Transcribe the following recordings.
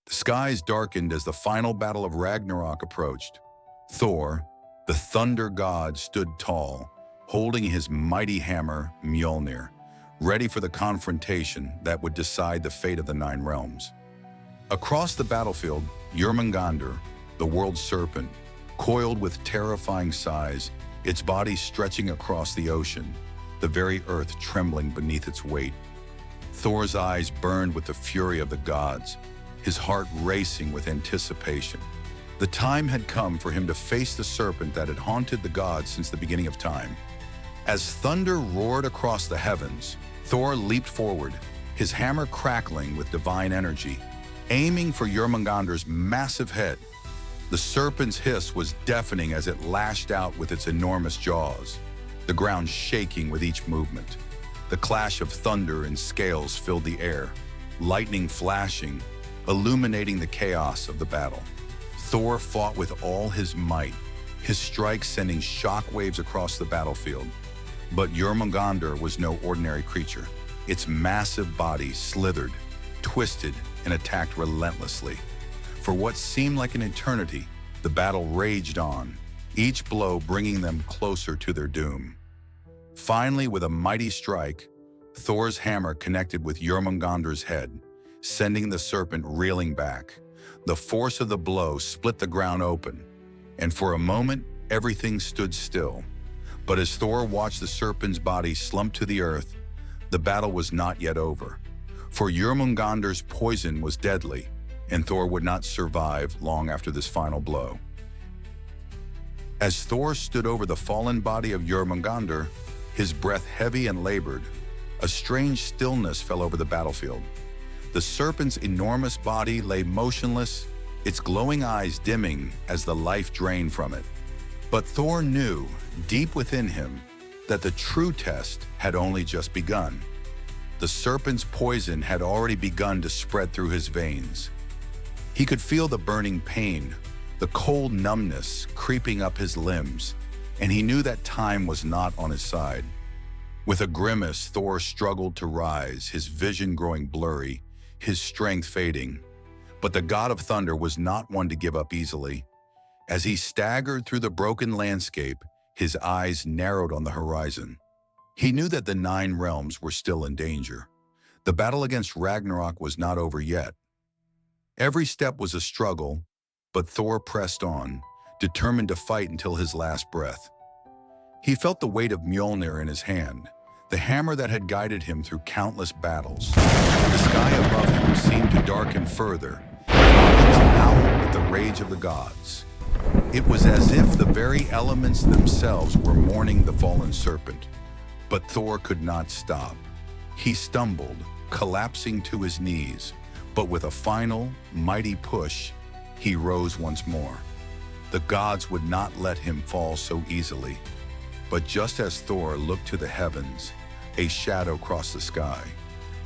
The skies darkened as the final battle of Ragnarok approached. Thor, the thunder god, stood tall, holding his mighty hammer, Mjolnir, ready for the confrontation that would decide the fate of the Nine Realms. Across the battlefield, Jormungandr, the world serpent, coiled with terrifying size, its body stretching across the ocean, the very earth trembling beneath its weight. Thor's eyes burned with the fury of the gods, his heart racing with anticipation. The time had come for him to face the serpent that had haunted the gods since the beginning of time. As thunder roared across the heavens, Thor leaped forward, his hammer crackling with divine energy, aiming for Jormungandr's massive head. The serpent's hiss was deafening as it lashed out with its enormous jaws, the ground shaking with each movement. The clash of thunder and scales filled the air, lightning flashing, illuminating the chaos of the battle. Thor fought with all his might, his strikes sending shockwaves across the battlefield. But Jormungandr was no ordinary creature. Its massive body slithered, twisted, and attacked relentlessly. For what seemed like an eternity, the battle raged on, each blow bringing them closer to their doom. Finally, with a mighty strike, Thor's hammer connected with Jormungandr's head, sending the serpent reeling back. The force of the blow split the ground open, and for a moment, everything stood still. But as Thor watched the serpent's body slump to the earth, the battle was not yet over. For Jormungandr's poison was deadly, and Thor would not survive long after this final blow. As Thor stood over the fallen body of Jormungandr, his breath heavy and labored, a strange stillness fell over the battlefield. The serpent's enormous body lay motionless, its glowing eyes dimming as the life drained from it. But Thor knew, deep within him, that the true test had only just begun. The serpent's poison had already begun to spread through his veins. He could feel the burning pain, the cold numbness creeping up his limbs, and he knew that time was not on his side. With a grimace, Thor struggled to rise, his vision growing blurry, his strength fading. But the god of thunder was not one to give up easily. As he staggered through the broken landscape, his eyes narrowed on the horizon. He knew that the Nine Realms were still in danger. The battle against Ragnarok was not over yet. Every step was a struggle, but Thor pressed on, determined to fight until his last breath. He felt the weight of Mjolnir in his hand, the hammer that had guided him through countless battles. The sky above him seemed to darken further, and to howl with the rage of the gods. It was as if the very elements themselves were mourning the fallen serpent. But Thor could not stop. He stumbled, collapsing to his knees, but with a final, mighty push, he rose once more. The gods would not let him fall so easily. But just as Thor looked to the heavens, a shadow crossed the sky.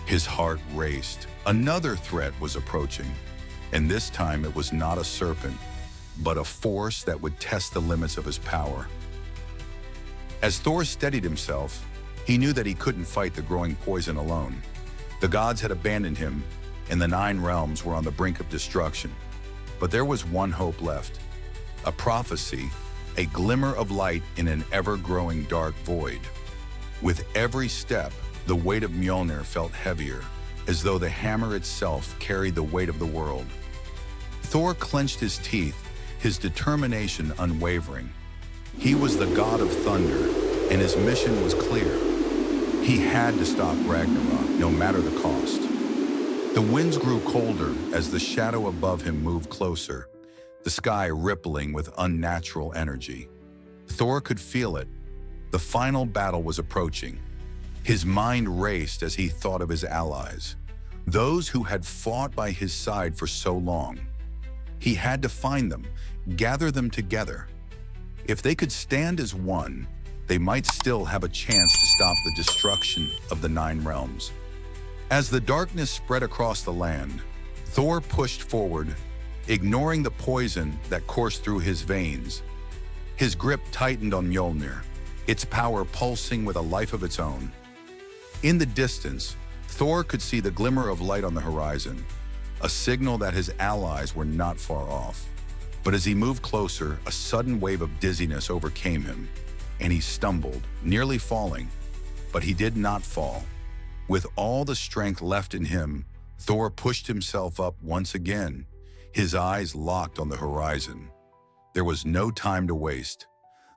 His heart raced. Another threat was approaching, and this time it was not a serpent, but a force that would test the limits of his power. As Thor steadied himself, he knew that he couldn't fight the growing poison alone. The gods had abandoned him, and the Nine Realms were on the brink of destruction. But there was one hope left, a prophecy, a glimmer of light in an ever-growing dark void. With every step, the weight of Mjolnir felt heavier, as though the hammer itself carried the weight of the world. Thor clenched his teeth, his determination unwavering. He was the god of thunder, and his mission was clear. He had to stop Ragnarok, no matter the cost. The winds grew colder as the shadow above him moved closer, the sky rippling with unnatural energy. Thor could feel it. The final battle was approaching. His mind raced as he thought of his allies, those who had fought by his side for so long. He had to find them, gather them together. If they could stand as one, they might still have a chance to stop the destruction of the Nine Realms. As the darkness spread across the land, Thor pushed forward, ignoring the poison that coursed through his veins. His grip tightened on Mjolnir, its power pulsing with a life of its own. In the distance, Thor could see the glimmer of light on the horizon. a signal that his allies were not far off. But as he moved closer, a sudden wave of dizziness overcame him, and he stumbled, nearly falling. But he did not fall. With all the strength left in him, Thor pushed himself up once again, his eyes locked on the horizon. There was no time to waste.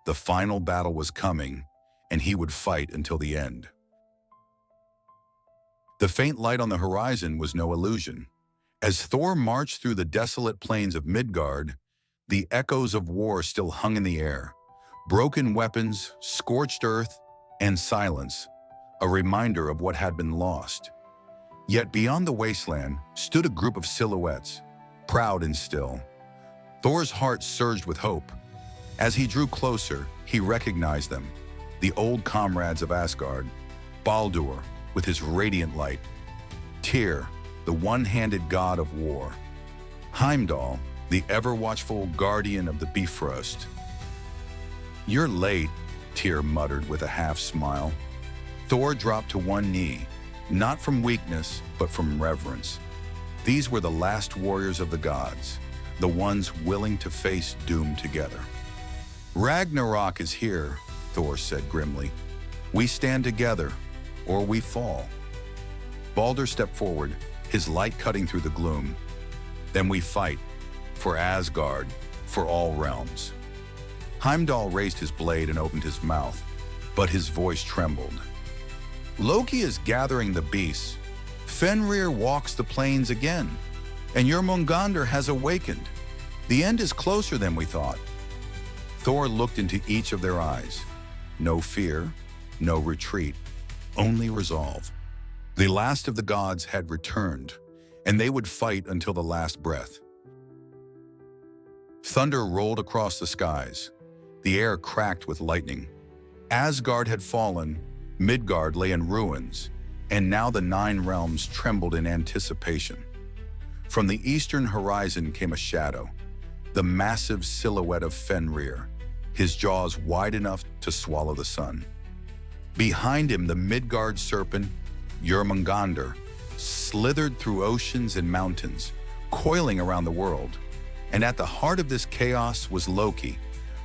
The final battle was coming, and he would fight until the end. The faint light on the horizon was no illusion. As Thor marched through the desolate plains of Midgard, the echoes of war still hung in the air. Broken weapons, scorched earth, and silence, a reminder of what had been lost. Yet beyond the wasteland stood a group of silhouettes, proud and still. Thor's heart surged with hope. As he drew closer, he recognized them, the old comrades of Asgard, Baldr with his radiant light, Tyr, the one-handed god of war, Heimdall, the ever-watchful guardian of the Bifrost. "You're late," Tyr muttered with a half-smile. Thor dropped to one knee, not from weakness, but from reverence. These were the last warriors of the gods, the ones willing to face doom together. "Ragnarok is here," Thor said grimly. "We stand together, or we fall." Baldr stepped forward, his light cutting through the gloom. "Then we fight, for Asgard, for all realms." Heimdall raised his blade and opened his mouth, but his voice trembled. "Loki is gathering the beasts. Fenrir walks the plains again, and Jormungandr has awakened. The end is closer than we thought." Thor looked into each of their eyes. No fear, no retreat, only resolve. The last of the gods had returned, and they would fight until the last breath. Thunder rolled across the skies. The air cracked with lightning. Asgard had fallen, Midgard lay in ruins, and now the 9 realms trembled in anticipation. From the eastern horizon came a shadow, the massive silhouette of Fenrir, his jaws wide enough to swallow the sun. Behind him, the Midgard serpent, Jormungandr, slithered through oceans and mountains, coiling around the world. And at the heart of this chaos was Loki,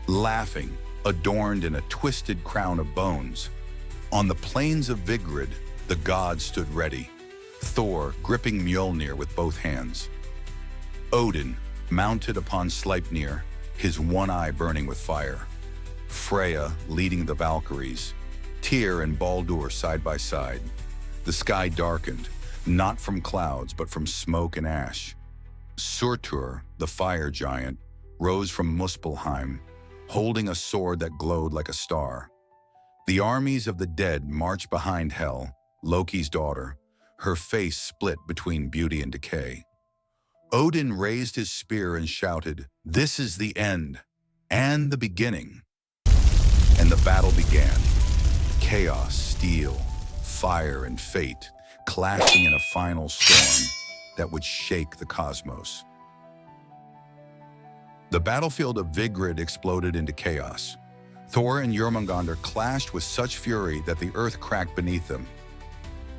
laughing, adorned in a twisted crown of bones. On the plains of Vigrid, the gods stood ready, Thor gripping Mjolnir with both hands. Odin, mounted upon Sleipnir, his one eye burning with fire. Freya leading the Valkyries, Tyr and Baldr side by side. The sky darkened, not from clouds, but from smoke and ash. Surtur, the fire giant, rose from Muspelheim, holding a sword that glowed like a star. The armies of the dead marched behind Hel, Loki's daughter, her face split between beauty and decay. Odin raised his spear and shouted, "This is the end, and the beginning." And the battle began. Chaos, steel, fire, and fate clashing in a final storm that would shake the cosmos. The battlefield of Vigrid exploded into chaos. Thor and Jormungandr clashed with such fury that the earth cracked beneath them.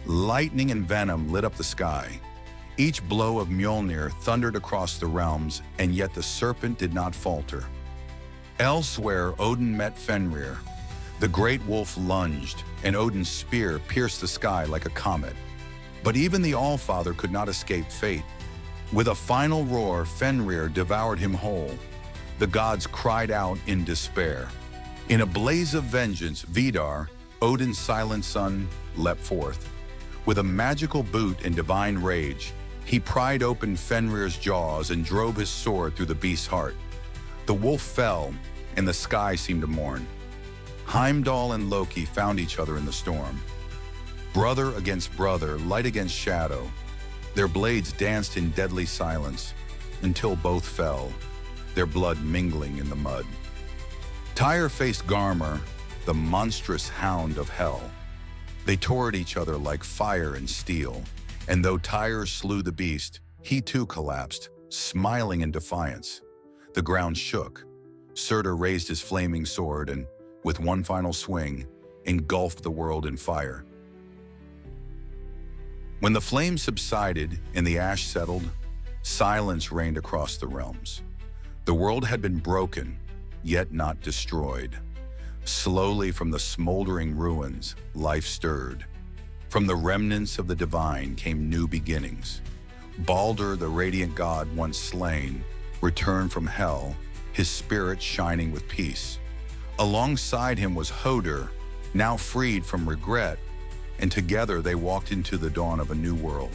Lightning and venom lit up the sky. Each blow of Mjolnir thundered across the realms, and yet the serpent did not falter. Elsewhere, Odin met Fenrir. The great wolf lunged, and Odin's spear pierced the sky like a comet. But even the Allfather could not escape fate. With a final roar, Fenrir devoured him whole. The gods cried out in despair. In a blaze of vengeance, Vidar, Odin's silent son, leapt forth. With a magical boot and divine rage, he pried open Fenrir's jaws and drove his sword through the beast's heart. The wolf fell, and the sky seemed to mourn. Heimdall and Loki found each other in the storm. Brother against brother, light against shadow. Their blades danced in deadly silence until both fell, their blood mingling in the mud. Tyr faced Garmr, the monstrous hound of hell. They tore at each other like fire and steel, and though Tyr slew the beast, he too collapsed, smiling in defiance. The ground shook. Surtur raised his flaming sword and, with one final swing, engulfed the world in fire. When the flames subsided and the ash settled, Silence reigned across the realms. The world had been broken, yet not destroyed. Slowly from the smoldering ruins, life stirred. From the remnants of the divine came new beginnings. Baldr, the radiant god once slain, returned from hell, his spirit shining with peace. Alongside him was Hodr, now freed from regret, and together they walked into the dawn of a new world.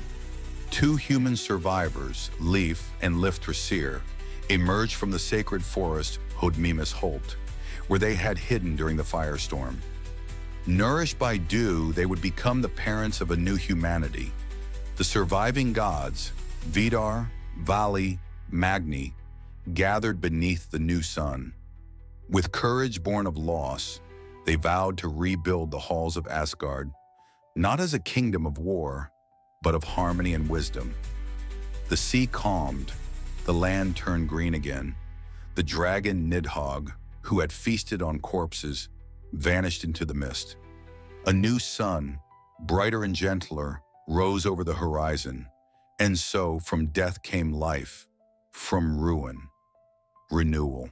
Two human survivors, Lif and Lifthrasir, emerged from the sacred forest Holt, where they had hidden during the firestorm. Nourished by dew, they would become the parents of a new humanity. The surviving gods, Vidar, Vali, Magni, gathered beneath the new sun. With courage born of loss, they vowed to rebuild the halls of Asgard, not as a kingdom of war, but of harmony and wisdom. The sea calmed, the land turned green again. The dragon Nidhogg, who had feasted on corpses, vanished into the mist. A new sun, brighter and gentler, rose over the horizon, and so from death came life, from ruin, renewal.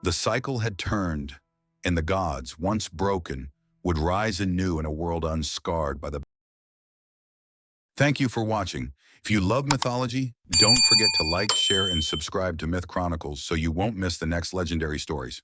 The cycle had turned, and the gods, once broken, would rise anew in a world unscarred by the... Thank you for watching. If you love mythology, don't forget to like, share, and subscribe to Myth Chronicles so you won't miss the next legendary stories.